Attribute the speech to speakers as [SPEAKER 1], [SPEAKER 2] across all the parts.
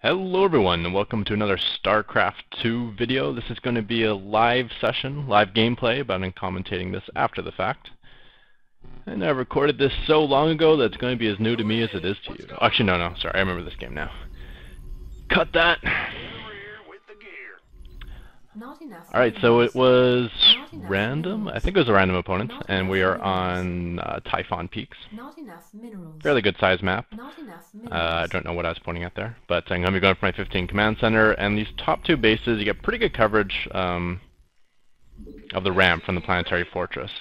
[SPEAKER 1] Hello everyone, and welcome to another Starcraft 2 video. This is going to be a live session, live gameplay, but I'm commentating this after the fact. And I recorded this so long ago that it's going to be as new to me as it is to you. Actually, no, sorry, I remember this game now. Cut that! Alright, so it was random. I think it was a random opponent, and we are on Typhon Peaks. Fairly good size map. I don't know what I was pointing at there, but I'm going to be going for my 15 command center, and these top two bases, you get pretty good coverage of the ramp from the planetary fortress.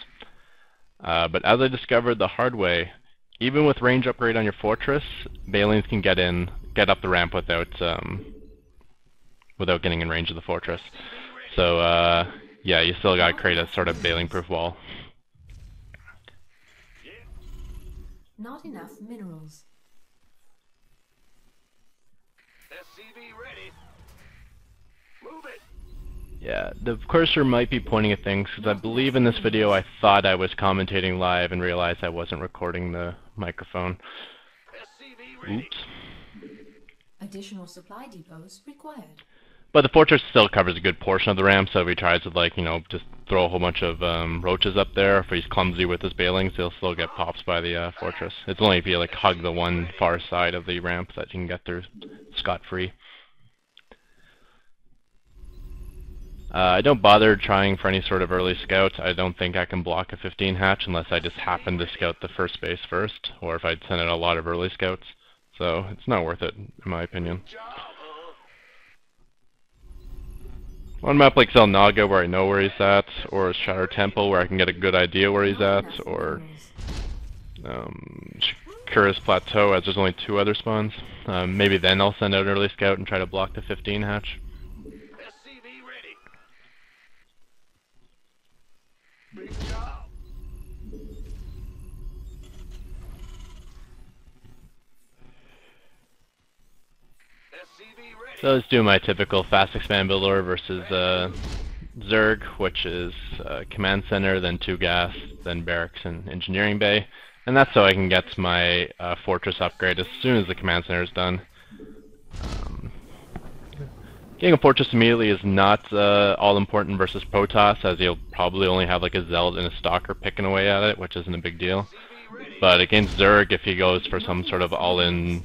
[SPEAKER 1] But as I discovered the hard way, even with range upgrade on your fortress, Bailings can get up the ramp without getting in range of the fortress. So, yeah, you still gotta create a sort of bailing-proof wall.
[SPEAKER 2] Not enough minerals.
[SPEAKER 3] SCV ready. Move it.
[SPEAKER 1] Yeah, the cursor might be pointing at things, because I believe in this video I thought I was commentating live and realized I wasn't recording the microphone.
[SPEAKER 3] SCV ready.
[SPEAKER 1] Oops.
[SPEAKER 2] Additional supply depots required.
[SPEAKER 1] But the fortress still covers a good portion of the ramp, so if he tries to, like, just throw a whole bunch of roaches up there, if he's clumsy with his bailings, he'll still get pops by the fortress. It's only if you, like, hug the one far side of the ramp that you can get through scot-free. I don't bother trying for any sort of early scout. I don't think I can block a 15 hatch unless I just happen to scout the first base first, or if I'd send out a lot of early scouts. So, it's not worth it, in my opinion. On a map like Zelnaga, where I know where he's at, or Shatter Temple, where I can get a good idea where he's at, or Shakura's Plateau, as there's only 2 other spawns. Maybe then I'll send out an early scout and try to block the 15 hatch.
[SPEAKER 3] SCV ready. Big job. SCV ready.
[SPEAKER 1] So let's do my typical fast expand builder versus Zerg, which is command center, then 2 gas, then barracks and engineering bay. And that's so I can get my fortress upgrade as soon as the command center is done. Getting a fortress immediately is not all important versus Protoss, as you'll probably only have like a Zealot and a Stalker picking away at it, which isn't a big deal. But against Zerg, if he goes for some sort of all-in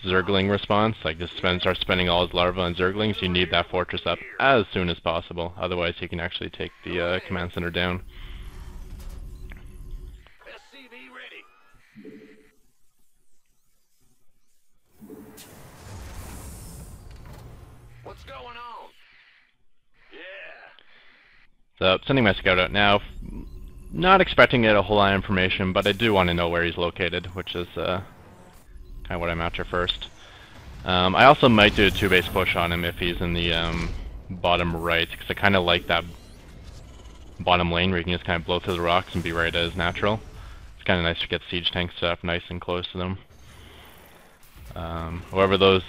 [SPEAKER 1] Zergling response, like just start spending all his larvae on Zerglings, you need that fortress up as soon as possible. Otherwise, he can actually take the command center down.
[SPEAKER 3] SCV ready. What's going on? Yeah.
[SPEAKER 1] So, sending my scout out now. Not expecting to get a whole lot of information, but I do want to know where he's located, which is kind of what I'm after first. I also might do a 2-base push on him if he's in the bottom right, because I kind of like that bottom lane where you can just kind of blow through the rocks and be right at his natural. It's kind of nice to get siege tanks set up nice and close to them. However, those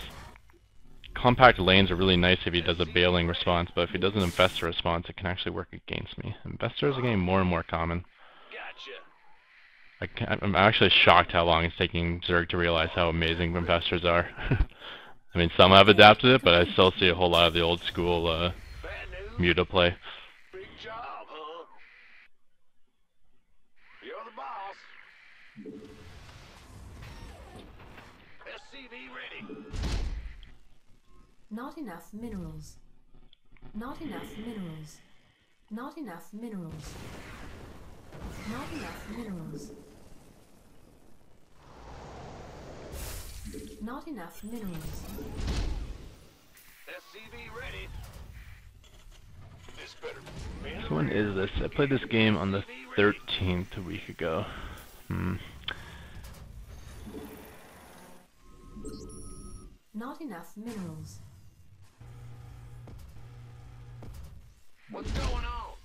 [SPEAKER 1] compact lanes are really nice if he does a bailing response, but if he does an infestor response, it can actually work against me. Infestors are getting more and more common.
[SPEAKER 3] Gotcha.
[SPEAKER 1] I'm actually shocked how long it's taking Zerg to realize how amazing infestors are. I mean, some have adapted it, but I still see a whole lot of the old school
[SPEAKER 3] Bad news.
[SPEAKER 1] Muta play.
[SPEAKER 3] Big job, huh? You're the boss. SCV ready.
[SPEAKER 2] Not enough minerals. Not enough minerals. Not enough minerals. Not enough minerals. Not enough minerals.
[SPEAKER 3] SCV ready. This better be.
[SPEAKER 1] So when is this? I played this game on the 13th a week ago.
[SPEAKER 2] Not enough minerals.
[SPEAKER 3] What's going on?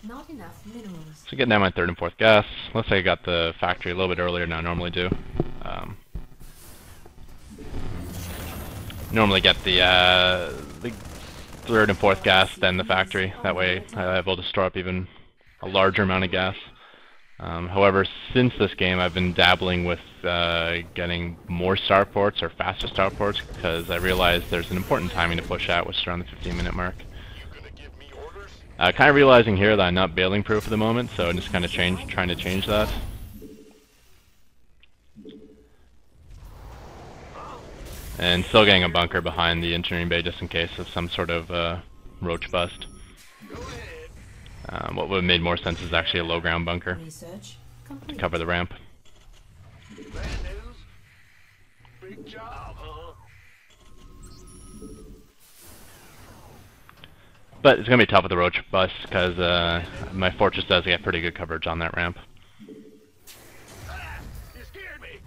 [SPEAKER 2] Not enough minerals.
[SPEAKER 1] So getting down my 3rd and 4th gas. Looks like I got the factory a little bit earlier than I normally do. Normally get the 3rd and 4th gas, then the factory. That way I'm able to store up even a larger amount of gas. However, since this game, I've been dabbling with getting more starports or faster starports because I realized there's an important timing to push at, which is around the 15-minute mark. Kind of realizing here that I'm not bailing proof at the moment, so I'm just kind of trying to change that. And still getting a bunker behind the engineering bay just in case of some sort of roach bust. What would have made more sense is actually a low ground bunker to cover the ramp.
[SPEAKER 3] Bad news? Big job, huh?
[SPEAKER 1] But it's going to be tough with the roach bust because my fortress does get pretty good coverage on that ramp.
[SPEAKER 3] Ah, you scared me.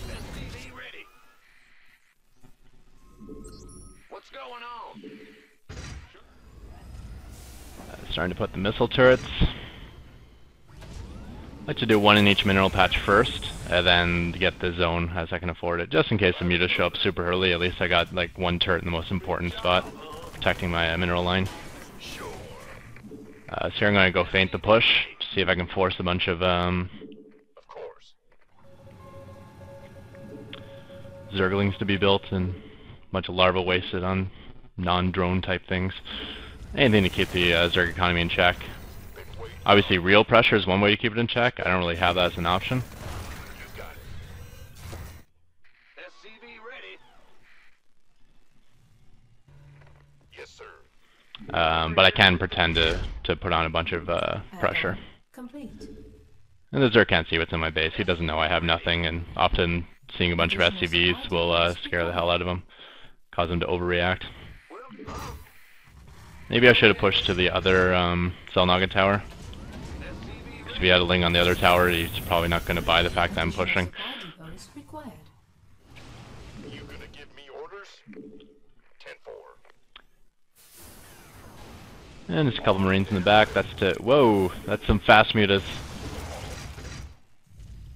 [SPEAKER 3] SCV ready. What's going on?
[SPEAKER 1] Starting to put the missile turrets. I like to do one in each mineral patch first, and then get the zone as I can afford it, just in case the mutas show up super early. At least I got like one turret in the most important spot, protecting my mineral line. So here I'm going to go feint the push, see if I can force a bunch of zerglings to be built and a bunch of larvae wasted on non-drone type things. Anything to keep the Zerg economy in check. Obviously, real pressure is one way to keep it in check. I don't really have that as an option.
[SPEAKER 3] SCV ready. Yes, sir.
[SPEAKER 1] But I can pretend to put on a bunch of pressure.
[SPEAKER 2] Complete.
[SPEAKER 1] And the Zerg can't see what's in my base. He doesn't know I have nothing, and often seeing a bunch of SCVs will scare the hell out of him, cause him to overreact. Maybe I should have pushed to the other Selnoggin tower. Because if he had a Ling on the other tower, he's probably not going to buy the fact that I'm pushing.
[SPEAKER 3] You gonna give me orders? 10-4.
[SPEAKER 1] And there's a couple Marines in the back. That's to... Whoa! That's some fast mutas.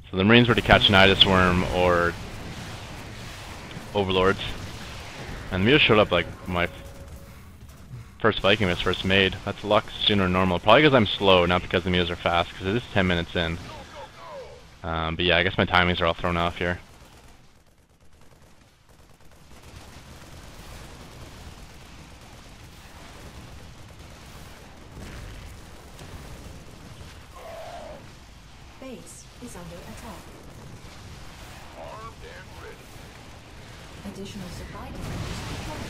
[SPEAKER 1] So the Marines were to catch Nidus Worm or Overlords. And the mutas showed up like my first Viking was first made. That's luck sooner than normal. Probably because I'm slow, not because the mutas are fast, because it is 10 minutes in. But yeah, I guess my timings are all thrown off here.
[SPEAKER 2] Base is under attack.
[SPEAKER 3] Armed and ready.
[SPEAKER 2] Additional supply depots required.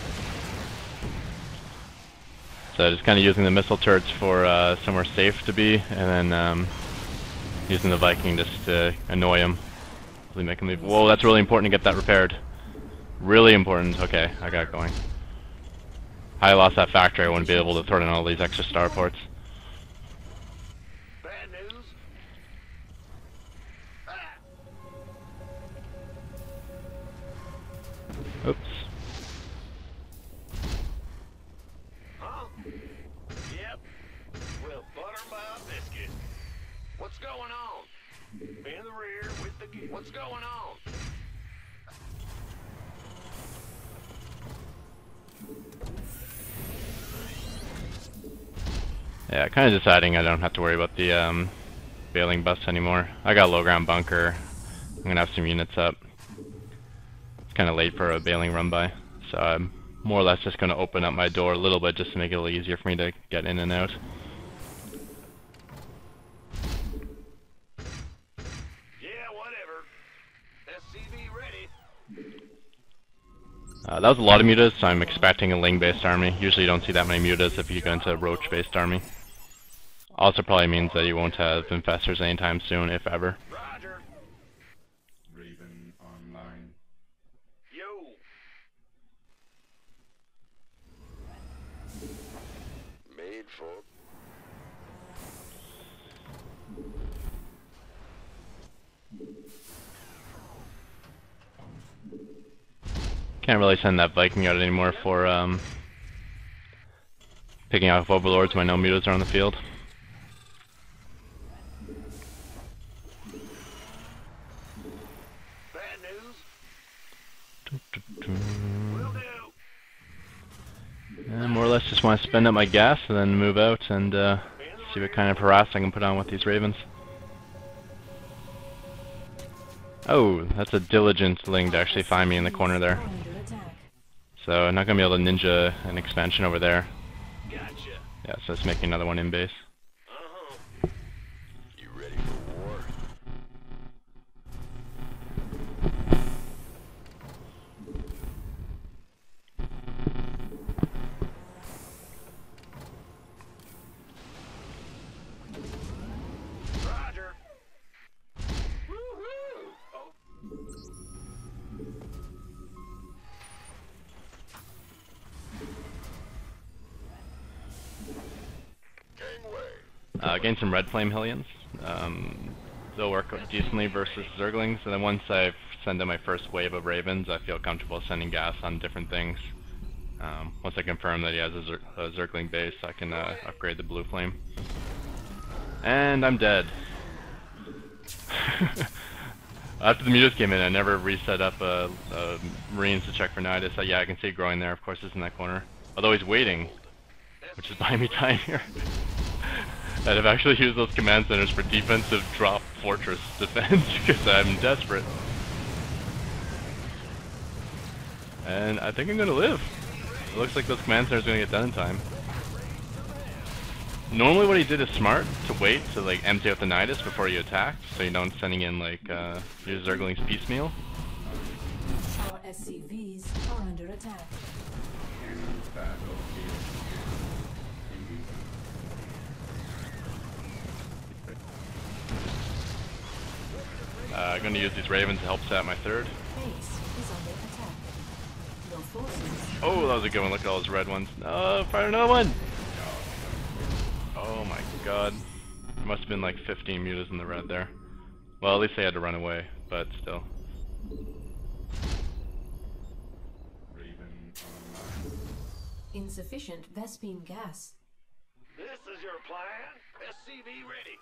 [SPEAKER 1] So just kind of using the missile turrets for somewhere safe to be, and then using the Viking just to annoy him. Really make him leave. Whoa, that's really important to get that repaired. Really important. Okay, I got it going. I lost that factory, I wouldn't be able to throw in all these extra starports.
[SPEAKER 3] Bad news? Ah!
[SPEAKER 1] Oops.
[SPEAKER 3] Huh? Yep. Well, butter my biscuit. What's going on? In the rear with the... What's going on?
[SPEAKER 1] Yeah, kind of deciding I don't have to worry about the bailing bust anymore. I got a low ground bunker. I'm gonna have some units up. It's kind of late for a bailing run by, so I'm more or less just gonna open up my door a little bit just to make it a little easier for me to get in and out.
[SPEAKER 3] Yeah, whatever. SCV ready.
[SPEAKER 1] That was a lot of mutas, so I'm expecting a Ling-based army. Usually you don't see that many mutas if you go into a Roach-based army. Also probably means that you won't have infestors anytime soon, if ever.
[SPEAKER 3] Roger.
[SPEAKER 4] Raven online.
[SPEAKER 3] Yo. Made for.
[SPEAKER 1] Can't really send that Viking out anymore for picking off overlords when no mutas are on the field.
[SPEAKER 3] bad news? Will do.
[SPEAKER 1] And more or less just want to spend up my gas and then move out and see what kind of harass I can put on with these ravens. Oh, that's a diligent link to actually find me in the corner there. So I'm not going to be able to ninja an expansion over there.
[SPEAKER 3] Gotcha.
[SPEAKER 1] Yeah, so it's making another one in base.
[SPEAKER 3] You ready for war? Roger. Woohoo! Oh.
[SPEAKER 1] Getting some red flame Helions. They'll work decently versus Zerglings, and then once I send out my first wave of Ravens, I feel comfortable sending gas on different things. Once I confirm that he has a Zergling base, I can upgrade the blue flame. And I'm dead. After the mutas came in, I never reset up Marines to check for nidus. Yeah, I can see it growing there. Of course, it's in that corner. Although he's waiting, which is buying me time here. And I've actually used those command centers for defensive drop fortress defense because I'm desperate. And I think I'm gonna live. It looks like those command centers are gonna get done in time. Normally what he did is smart, to wait to like empty out the nidus before you attack, so you don't sending in like your Zerglings piecemeal.
[SPEAKER 2] Our SCVs are under attack.
[SPEAKER 1] I'm going to use these ravens to help set my third.
[SPEAKER 2] Base is under attack. Your forces.
[SPEAKER 1] Oh, that was a good one. Look at all those red ones. No, fire another one! Oh my god. There must have been like 15 mutas in the red there. Well, at least they had to run away, but still.
[SPEAKER 2] Insufficient Vespine gas.
[SPEAKER 3] This is your plan? SCV ready.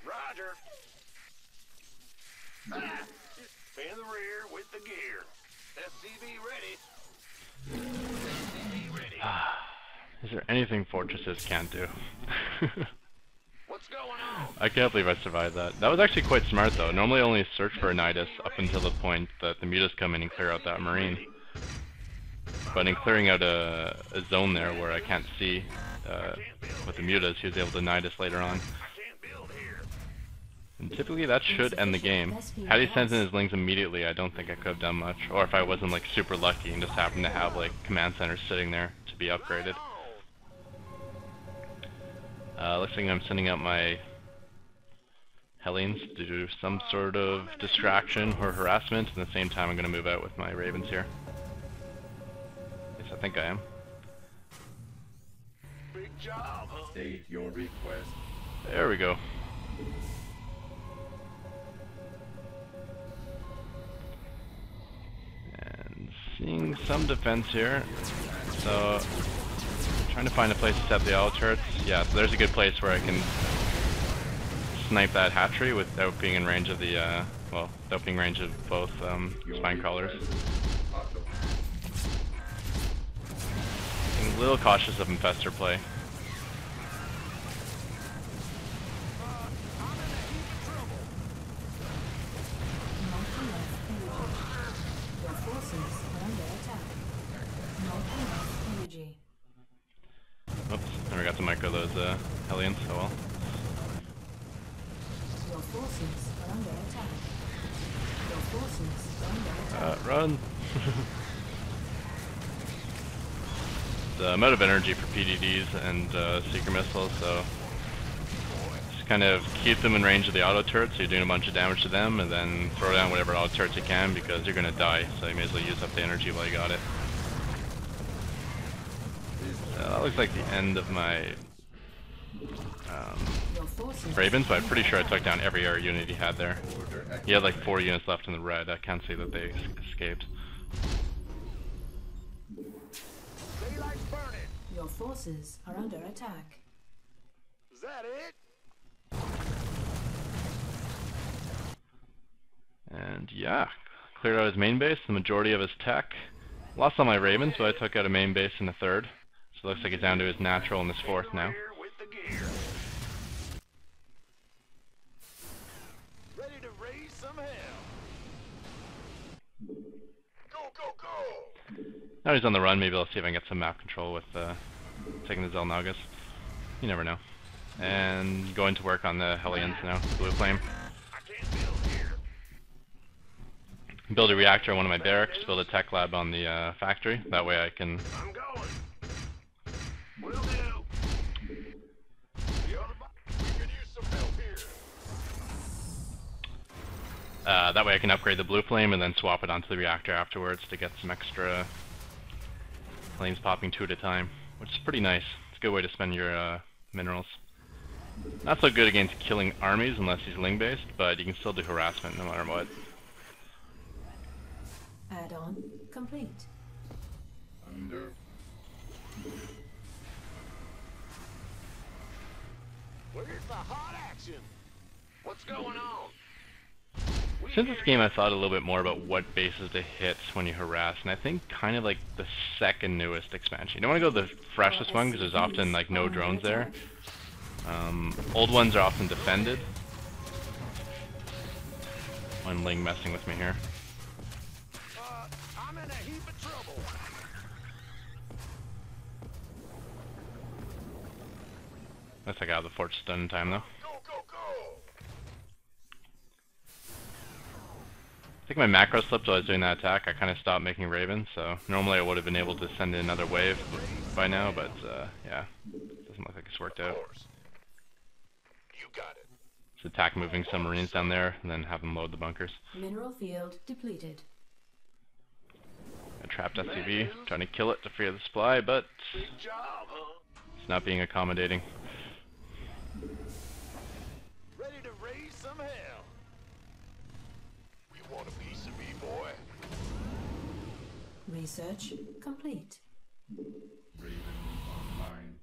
[SPEAKER 3] Roger. Ah! In the rear with the gear. SCV ready. SCV ready.
[SPEAKER 1] Is there anything fortresses can't do?
[SPEAKER 3] What's going on?
[SPEAKER 1] I can't believe I survived that. That was actually quite smart though. Normally I only search for a nidus up until the point that the mutas come in and clear out that marine. But in clearing out a zone there where I can't see with the mutas, he was able to nidus later on. And typically that should end the game. Had he sent in his lings immediately, I don't think I could have done much. Or if I wasn't like super lucky and just happened to have like command centers sitting there to be upgraded. Looks like I'm sending out my Helions to do some sort of distraction or harassment. And at the same time I'm going to move out with my ravens here. Yes, I think I am.
[SPEAKER 3] Big job, huh?
[SPEAKER 4] State your request.
[SPEAKER 1] There we go. Seeing some defense here, so trying to find a place to set the auto turrets. Yeah, so there's a good place where I can snipe that hatchery without being in range of the, well, without being in range of both spine crawlers. Being a little cautious of infestor play. Oops, never got to micro those Helions, oh well.
[SPEAKER 2] Your forces are under attack. Your forces are under attack.
[SPEAKER 1] Run! The amount of energy for PDDs and seeker missiles, so just kind of keep them in range of the auto turrets, so you're doing a bunch of damage to them, and then throw down whatever auto turrets you can because you're gonna die, so you may as well use up the energy while you got it. That looks like the end of my Ravens, but I'm pretty sure I took down every air unit he had there. He had like 4 units left in the red. I can't see that they escaped.
[SPEAKER 3] Daylight's burning.
[SPEAKER 2] Your forces are under attack.
[SPEAKER 3] Is that it?
[SPEAKER 1] And yeah, cleared out his main base, the majority of his tech. Lost all my ravens, but I took out a main base in the third. So it looks like he's down to his natural in his fourth now.
[SPEAKER 3] Ready to raise some hell. Go, go, go.
[SPEAKER 1] Now he's on the run, maybe I'll see if I can get some map control with taking the Zelnagas. You never know. And going to work on the Helions now, Blue Flame.
[SPEAKER 3] I can't build here.
[SPEAKER 1] Build a reactor on one of my barracks, build a tech lab on the factory. That way I can...
[SPEAKER 3] I'm going. Will do. We could use some help here.
[SPEAKER 1] That way I can upgrade the Blue Flame and then swap it onto the reactor afterwards to get some extra flames popping 2 at a time, which is pretty nice. It's a good way to spend your minerals. Not so good against killing armies unless he's Ling-based, but you can still do harassment no matter what.
[SPEAKER 2] Add-on complete.
[SPEAKER 4] Under.
[SPEAKER 3] Where's the hot action? What's going on?
[SPEAKER 1] Since this game I thought a little bit more about what bases to hit when you harass, and I think kind of like the second newest expansion. You don't want to go the freshest one because there's often like no drones there. Old ones are often defended. One Ling messing with me here.
[SPEAKER 3] I'm in a heap of trouble.
[SPEAKER 1] Looks like I have the fortress done in time though.
[SPEAKER 3] Go, go, go.
[SPEAKER 1] I think my macro slipped while I was doing that attack. I kind of stopped making ravens, so normally I would have been able to send in another wave by now, but yeah, doesn't look like it's worked out.
[SPEAKER 3] You got it.
[SPEAKER 1] Just attack moving some marines down there, and then have them load the bunkers.
[SPEAKER 2] Mineral field depleted.
[SPEAKER 1] I trapped SCV, trying to kill it to free up the supply, but
[SPEAKER 3] Big job, huh?
[SPEAKER 1] it's not being accommodating.
[SPEAKER 3] Ready to raise some hell. We want a piece of me, boy.
[SPEAKER 2] Research complete.
[SPEAKER 4] Raven online.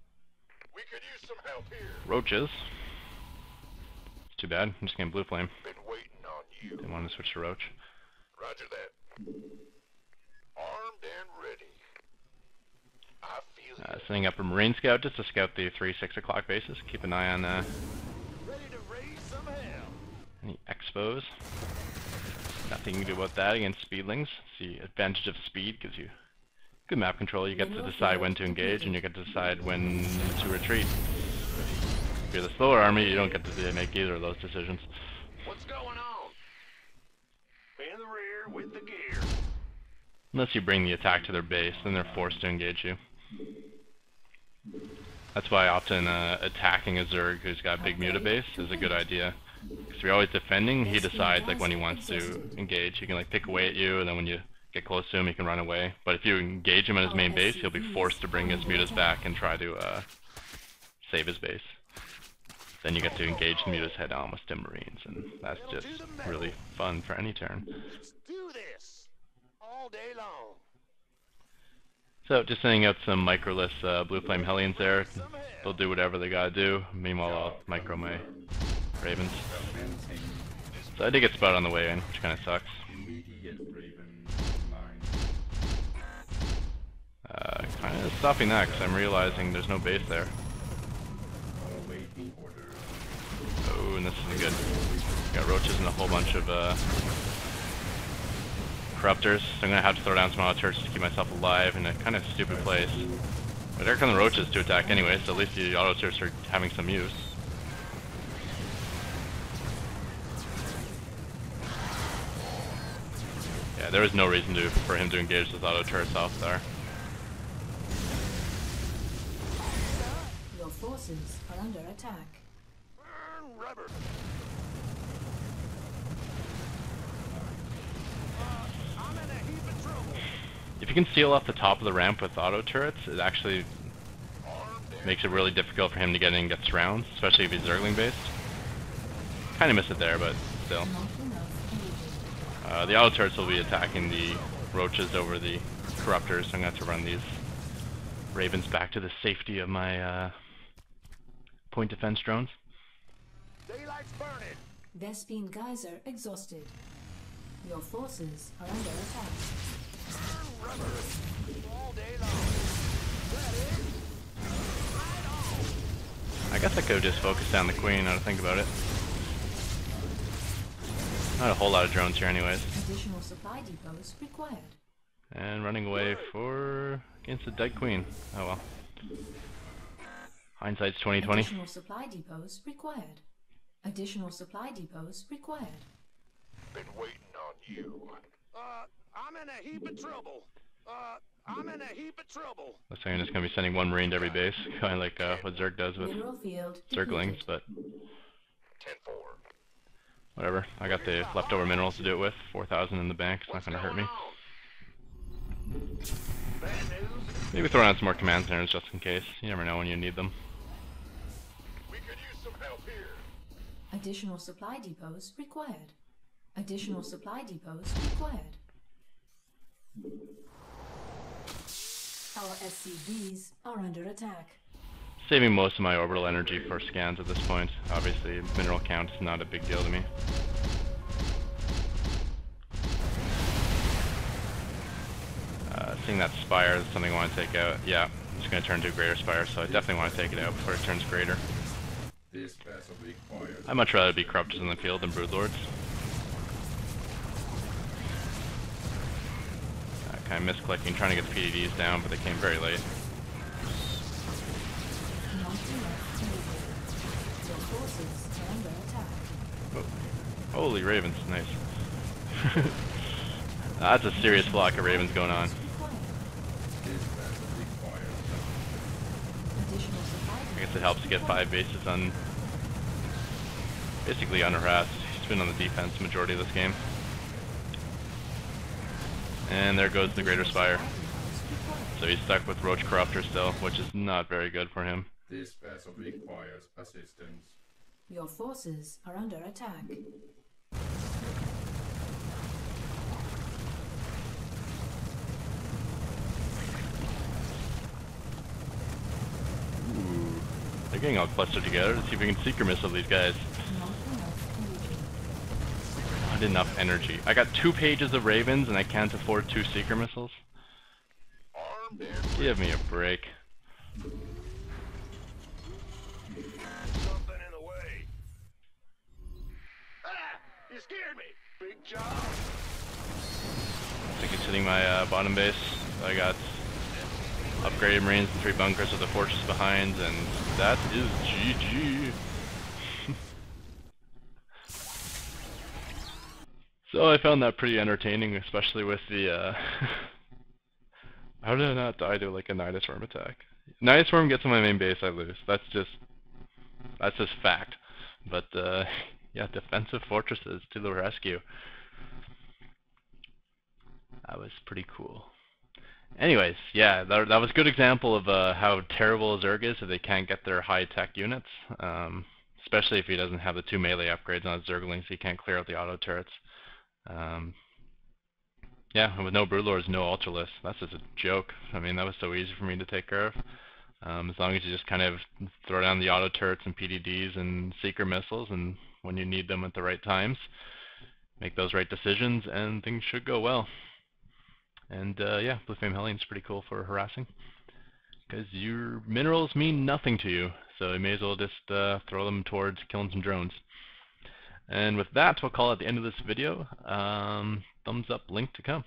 [SPEAKER 3] We could use some help here.
[SPEAKER 1] Roaches. It's too bad. I'm just getting Blue Flame.
[SPEAKER 3] Been waiting on you.
[SPEAKER 1] Didn't want to switch to Roach.
[SPEAKER 3] Roger that. Armed and ready. I feel you.
[SPEAKER 1] Sending up a Marine Scout just to scout the 3-6 o'clock bases. Keep an eye on
[SPEAKER 3] Ready to raise some hell.
[SPEAKER 1] any expos. Nothing you can do about that against speedlings. The advantage of speed gives you good map control. You get to decide when to engage, and you get to decide when to retreat. If you're the slower army, you don't get to make either of those decisions.
[SPEAKER 3] What's going on? In the rear with the gear.
[SPEAKER 1] Unless you bring the attack to their base, then they're forced to engage you. That's why often attacking a Zerg who's got a big muta base is a good idea. Because if you're always defending, he decides like when he wants to engage. He can like pick away at you, and then when you get close to him, he can run away. But if you engage him at his main base, he'll be forced to bring his mutas back and try to save his base. Then you get to engage the mutas head on with stim marines, and that's just really fun for any turn.
[SPEAKER 3] Let's do this all day long.
[SPEAKER 1] So just sending out some microless Blue Flame Helions there. They'll do whatever they gotta do. Meanwhile, I'll micro my Ravens.
[SPEAKER 4] Commencing
[SPEAKER 1] So I did get spotted on the way in, which kind of sucks.
[SPEAKER 4] immediate Raven online.
[SPEAKER 1] Kind of stopping that because I'm realizing there's no base there.
[SPEAKER 4] Awaiting orders.
[SPEAKER 1] Oh, and this isn't good. Got roaches and a whole bunch of corruptors, so I'm gonna have to throw down some auto turrets to keep myself alive in a kind of stupid place. But there come the roaches to attack anyway, so at least the auto turrets are having some use. Yeah, there is no reason for him to engage those auto turrets off there.
[SPEAKER 2] Your forces are under attack.
[SPEAKER 3] Burn rubber. I'm in a heap of trouble.
[SPEAKER 1] If you can seal off the top of the ramp with auto turrets, it actually makes it really difficult for him to get in and get surrounds, especially if he's Zergling based. Kind of miss it there, but still.
[SPEAKER 2] Not enough energy.
[SPEAKER 1] The auto turrets will be attacking the roaches over the corruptors, so I'm going to have to run these ravens back to the safety of my point defense drones.
[SPEAKER 3] Daylight's burning.
[SPEAKER 2] Vespine geyser exhausted. Your forces are under attack.
[SPEAKER 3] Rubber all day long. That is right on.
[SPEAKER 1] I guess I could have just focused down the queen, now to think about it. Not a whole lot of drones here anyways.
[SPEAKER 2] Additional supply depots required.
[SPEAKER 1] And running away for against the dead queen. Oh well. Hindsight's 2020.
[SPEAKER 2] Additional supply depots required. Additional supply depots required.
[SPEAKER 3] Been waiting on you. I'm in a heap of trouble. I'm in a heap of trouble.
[SPEAKER 1] Looks like I'm just gonna be sending one marine to every base, kind of like what Zerg does with
[SPEAKER 2] Mineral field
[SPEAKER 1] Zerglings,
[SPEAKER 2] depleted.
[SPEAKER 1] but
[SPEAKER 3] 10-4.
[SPEAKER 1] whatever. I got the leftover minerals to do it with. 4,000 in the bank. It's not gonna hurt me.
[SPEAKER 3] Bad news?
[SPEAKER 1] Maybe throw on some more command centers just in case. You never know when you need them.
[SPEAKER 3] We could use some help here.
[SPEAKER 2] Additional supply depots required. Additional supply depots required. Our SCVs are under attack.
[SPEAKER 1] Saving most of my orbital energy for scans at this point. Obviously, mineral count is not a big deal to me. Seeing that spire is something I want to take out. Yeah, I'm just going to turn to a greater spire, so I definitely want to take it out before it turns greater.
[SPEAKER 4] This vessel requires
[SPEAKER 1] I'd much rather be corruptors in the field than broodlords. I kind of misclicking, trying to get the PDDs down, but they came very late.
[SPEAKER 2] Not enough TvZ. Your forces are under attack.
[SPEAKER 1] Oh. Holy ravens, nice. That's a serious flock of ravens going on.
[SPEAKER 4] this vessel requires
[SPEAKER 2] Additional supply
[SPEAKER 1] I guess it helps to get 5 bases on, basically unharassed. He's been on the defense majority of this game. And there goes the greater spire. So he's stuck with roach corruptor still, which is not very good for him.
[SPEAKER 4] this vessel requires assistance.
[SPEAKER 2] Your forces are under attack.
[SPEAKER 1] Ooh. They're getting all clustered together. Let's see if we can seeker missile these guys.
[SPEAKER 2] Not enough energy.
[SPEAKER 1] Not enough energy. I got 2 pages of ravens and I can't afford 2 seeker missiles.
[SPEAKER 3] Armed and
[SPEAKER 1] Give me a break.
[SPEAKER 3] something in the way. Ah! You scared me. Big job.
[SPEAKER 1] I think it's hitting my bottom base. I got upgraded marines and 3 bunkers with a fortress behind, and that is GG. So I found that pretty entertaining, especially with the how did I not die to like a nidus worm attack? Nidus worm gets on my main base, I lose. That's just fact. But yeah, defensive fortresses to the rescue. That was pretty cool. Anyways, yeah, that was a good example of how terrible Zerg is if they can't get their high-tech units. Especially if he doesn't have the 2 melee upgrades on his Zerglings, so he can't clear out the auto turrets. Yeah, and with no broodlords, no ultralists. That's just a joke. I mean, that was so easy for me to take care of. As long as you just kind of throw down the auto turrets and PDDs and seeker missiles, and when you need them at the right times, make those right decisions, and things should go well. And yeah, Blue Flame Helion's pretty cool for harassing, because your minerals mean nothing to you, so you may as well just throw them towards killing some drones. And with that, we'll call it the end of this video. Thumbs up, link to come.